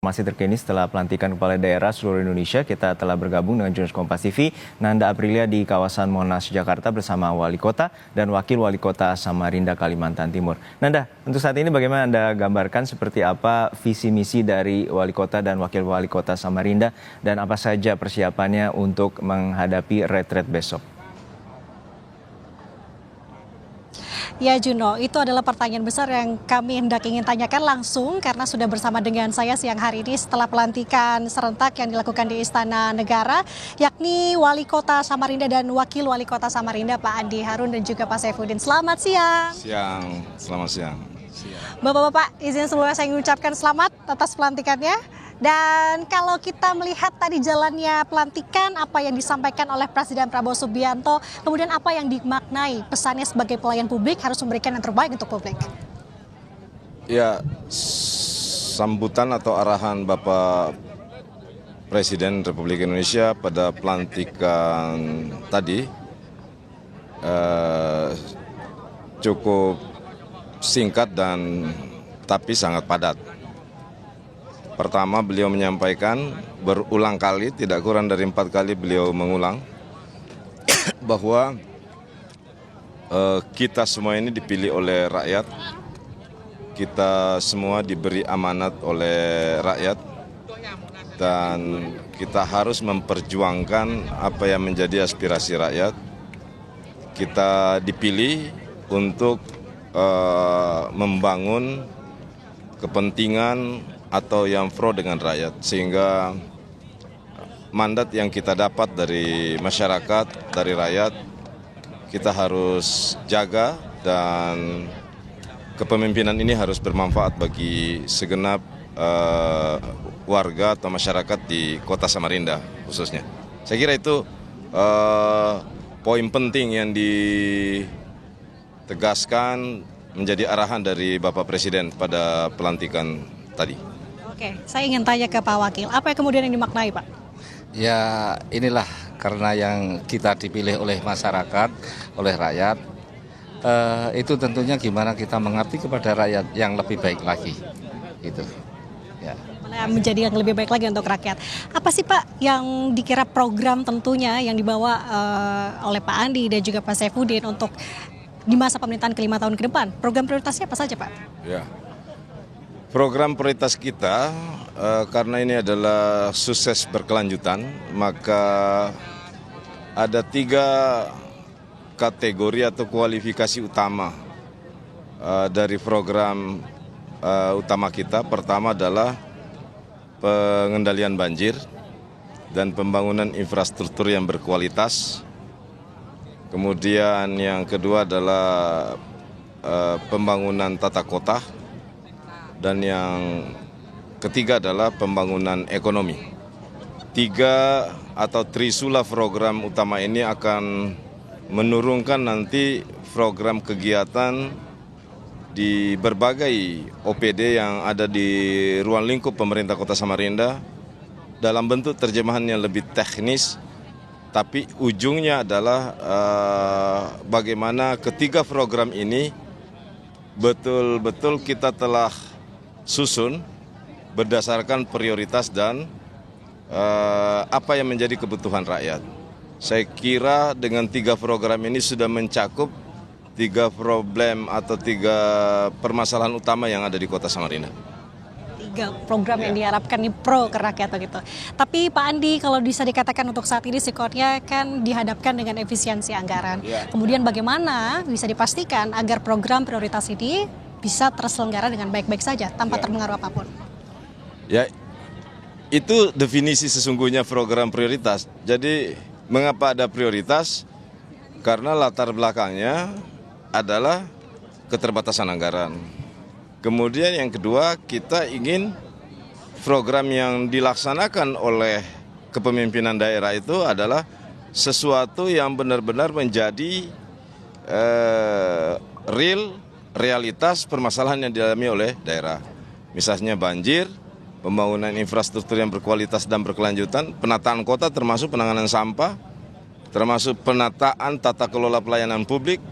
Masih terkini setelah pelantikan kepala daerah seluruh Indonesia, kita telah bergabung dengan jurnalis Kompas TV, Nanda Aprilia di kawasan Monas, Jakarta bersama Wali Kota dan Wakil Wali Kota Samarinda, Kalimantan Timur. Nanda, untuk saat ini bagaimana Anda gambarkan seperti apa visi misi dari Wali Kota dan Wakil Wali Kota Samarinda dan apa saja persiapannya untuk menghadapi retret besok? Ya Juno, itu adalah pertanyaan besar yang kami hendak ingin tanyakan langsung karena sudah bersama dengan saya siang hari ini setelah pelantikan serentak yang dilakukan di Istana Negara, yakni Wali Kota Samarinda dan Wakil Wali Kota Samarinda Pak Andi Harun dan juga Pak Saifuddin. Selamat siang. Selamat siang. Bapak-bapak, izin sebelumnya saya mengucapkan selamat atas pelantikannya. Dan kalau kita melihat tadi jalannya pelantikan, apa yang disampaikan oleh Presiden Prabowo Subianto, kemudian apa yang dimaknai pesannya sebagai pelayan publik harus memberikan yang terbaik untuk publik? Ya, sambutan atau arahan Bapak Presiden Republik Indonesia pada pelantikan tadi cukup singkat dan tapi sangat padat. Pertama, beliau menyampaikan berulang kali, tidak kurang dari 4 kali beliau mengulang bahwa kita semua ini dipilih oleh rakyat, kita semua diberi amanat oleh rakyat, dan kita harus memperjuangkan apa yang menjadi aspirasi rakyat. Kita dipilih untuk membangun kepentingan atau yang pro dengan rakyat, sehingga mandat yang kita dapat dari masyarakat, dari rakyat, kita harus jaga dan kepemimpinan ini harus bermanfaat bagi segenap warga atau masyarakat di Kota Samarinda khususnya. Saya kira itu poin penting yang ditegaskan menjadi arahan dari Bapak Presiden pada pelantikan tadi. Oke, saya ingin tanya ke Pak Wakil, apa yang kemudian yang dimaknai Pak? Ya inilah karena yang kita dipilih oleh masyarakat, oleh rakyat, itu tentunya gimana kita mengerti kepada rakyat yang lebih baik lagi, gitu. Ya. Mana menjadi yang lebih baik lagi untuk rakyat. Apa sih Pak yang dikira program tentunya yang dibawa oleh Pak Andi dan juga Pak Saifuddin untuk di masa pemerintahan ke 5 tahun ke depan? Program prioritasnya apa saja Pak? Ya. Program prioritas kita, karena ini adalah sukses berkelanjutan, maka ada 3 kategori atau kualifikasi utama dari program utama kita. Pertama adalah pengendalian banjir dan pembangunan infrastruktur yang berkualitas. Kemudian yang kedua adalah pembangunan tata kota. Dan yang ketiga adalah pembangunan ekonomi. 3 atau trisula program utama ini akan menurunkan nanti program kegiatan di berbagai OPD yang ada di ruang lingkup pemerintah Kota Samarinda dalam bentuk terjemahan yang lebih teknis, tapi ujungnya adalah bagaimana ketiga program ini betul-betul kita telah susun berdasarkan prioritas dan apa yang menjadi kebutuhan rakyat. Saya kira dengan 3 program ini sudah mencakup 3 problem atau 3 permasalahan utama yang ada di Kota Samarinda. 3 program yang diharapkan nih pro ke rakyat begitu. Tapi Pak Andi, kalau bisa dikatakan untuk saat ini sikonnya kan dihadapkan dengan efisiensi anggaran. Kemudian bagaimana bisa dipastikan agar program prioritas ini bisa terselenggara dengan baik-baik saja tanpa terpengaruh apapun? Ya, itu definisi sesungguhnya program prioritas. Jadi mengapa ada prioritas? Karena latar belakangnya adalah keterbatasan anggaran. Kemudian yang kedua, kita ingin program yang dilaksanakan oleh kepemimpinan daerah itu adalah sesuatu yang benar-benar menjadi realitas permasalahan yang dialami oleh daerah. Misalnya banjir, pembangunan infrastruktur yang berkualitas dan berkelanjutan, penataan kota termasuk penanganan sampah, termasuk penataan tata kelola pelayanan publik,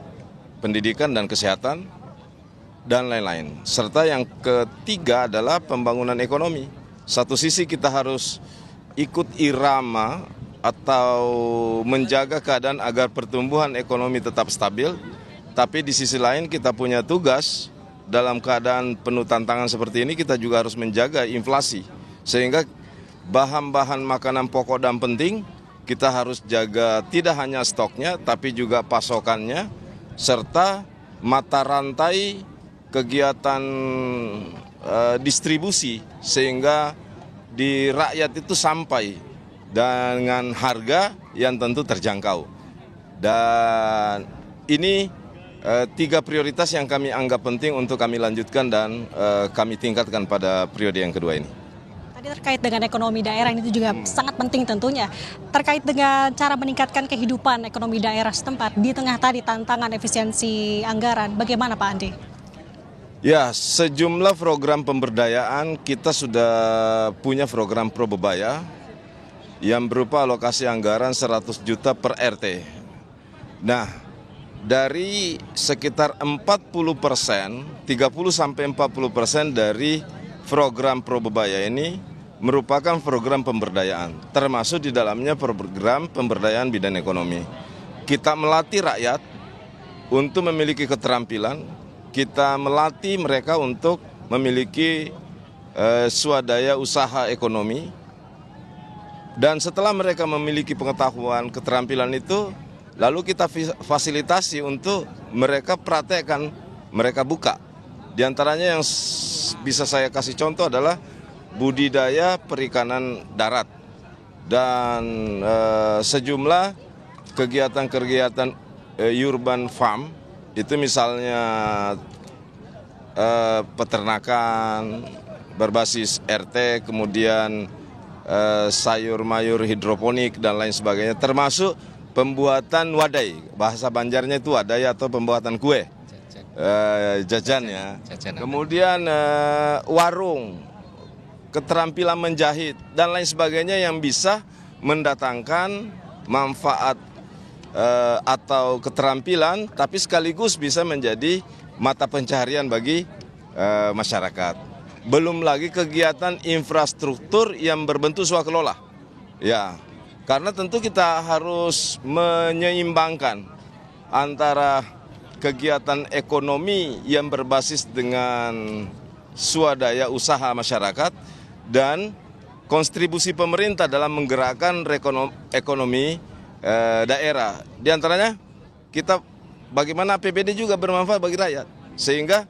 pendidikan dan kesehatan, dan lain-lain. Serta yang ketiga adalah pembangunan ekonomi. Satu sisi kita harus ikut irama atau menjaga keadaan agar pertumbuhan ekonomi tetap stabil, tapi di sisi lain kita punya tugas dalam keadaan penuh tantangan seperti ini, kita juga harus menjaga inflasi. Sehingga bahan-bahan makanan pokok dan penting kita harus jaga tidak hanya stoknya tapi juga pasokannya, serta mata rantai kegiatan distribusi sehingga di rakyat itu sampai dengan harga yang tentu terjangkau. Dan ini 3 prioritas yang kami anggap penting untuk kami lanjutkan dan kami tingkatkan pada periode yang kedua ini. Tadi terkait dengan ekonomi daerah ini juga sangat penting tentunya. Terkait dengan cara meningkatkan kehidupan ekonomi daerah setempat di tengah tadi tantangan efisiensi anggaran, bagaimana Pak Andi? Ya, sejumlah program pemberdayaan kita sudah punya program Pro Bebaya yang berupa alokasi anggaran 100 juta per RT. Nah, dari sekitar 40%, 30-40% dari program Pro Bebaya ini merupakan program pemberdayaan, termasuk di dalamnya program pemberdayaan bidang ekonomi. Kita melatih rakyat untuk memiliki keterampilan, kita melatih mereka untuk memiliki swadaya usaha ekonomi, dan setelah mereka memiliki pengetahuan, keterampilan itu, lalu kita fasilitasi untuk mereka praktekkan, mereka buka. Di antaranya yang bisa saya kasih contoh adalah budidaya perikanan darat dan sejumlah kegiatan-kegiatan urban farm, itu misalnya peternakan berbasis RT, kemudian sayur-mayur hidroponik dan lain sebagainya, termasuk pembuatan wadai, bahasa Banjarnya itu wadai atau pembuatan kue, jajan ya. Kemudian warung, keterampilan menjahit dan lain sebagainya yang bisa mendatangkan manfaat atau keterampilan, tapi sekaligus bisa menjadi mata pencaharian bagi masyarakat. Belum lagi kegiatan infrastruktur yang berbentuk swakelola. Ya, karena tentu kita harus menyeimbangkan antara kegiatan ekonomi yang berbasis dengan swadaya usaha masyarakat dan kontribusi pemerintah dalam menggerakkan ekonomi daerah. Di antaranya kita bagaimana APBD juga bermanfaat bagi rakyat, sehingga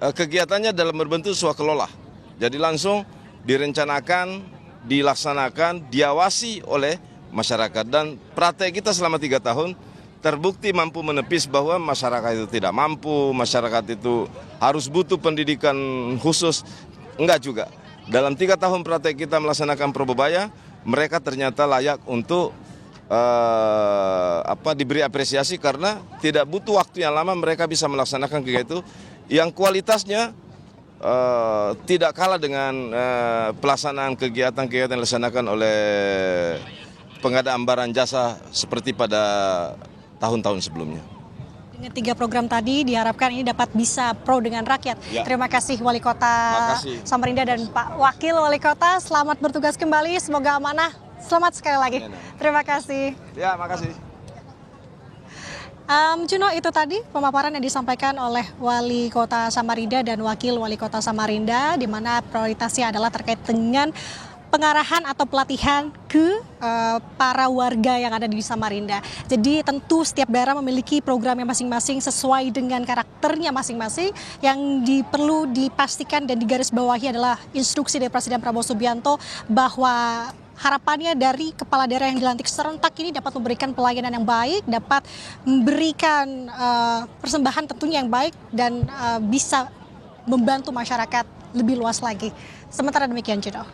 kegiatannya dalam berbentuk swakelola. Jadi langsung direncanakan, dilaksanakan, diawasi oleh masyarakat. Dan praktek kita selama 3 tahun terbukti mampu menepis bahwa masyarakat itu tidak mampu, masyarakat itu harus butuh pendidikan khusus. Enggak juga. Dalam 3 tahun praktek kita melaksanakan Pro Bebaya, mereka ternyata layak untuk diberi apresiasi karena tidak butuh waktu yang lama, mereka bisa melaksanakan kegiatan itu yang kualitasnya tidak kalah dengan pelaksanaan kegiatan-kegiatan yang dilaksanakan oleh pengadaan barang jasa seperti pada tahun-tahun sebelumnya. Dengan 3 program tadi diharapkan ini dapat bisa pro dengan rakyat. Ya. Terima kasih Wali Kota Samarinda dan Pak Wakil Wali Kota. Selamat bertugas kembali, semoga amanah. Selamat sekali lagi. Terima kasih. Ya, makasih. Juno, itu tadi pemaparan yang disampaikan oleh Wali Kota Samarinda dan Wakil Wali Kota Samarinda, di mana prioritasnya adalah terkait dengan pengarahan atau pelatihan ke para warga yang ada di Samarinda. Jadi tentu setiap daerah memiliki programnya masing-masing sesuai dengan karakternya masing-masing. Yang perlu dipastikan dan digarisbawahi adalah instruksi dari Presiden Prabowo Subianto bahwa harapannya dari kepala daerah yang dilantik serentak ini dapat memberikan pelayanan yang baik, dapat memberikan persembahan tentunya yang baik, dan bisa membantu masyarakat lebih luas lagi. Sementara demikian, Juno.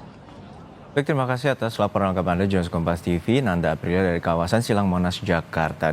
Baik, terima kasih atas laporan lengkap Anda, jurnalis Kompas TV, Nanda Aprilia dari kawasan Silang Monas, Jakarta.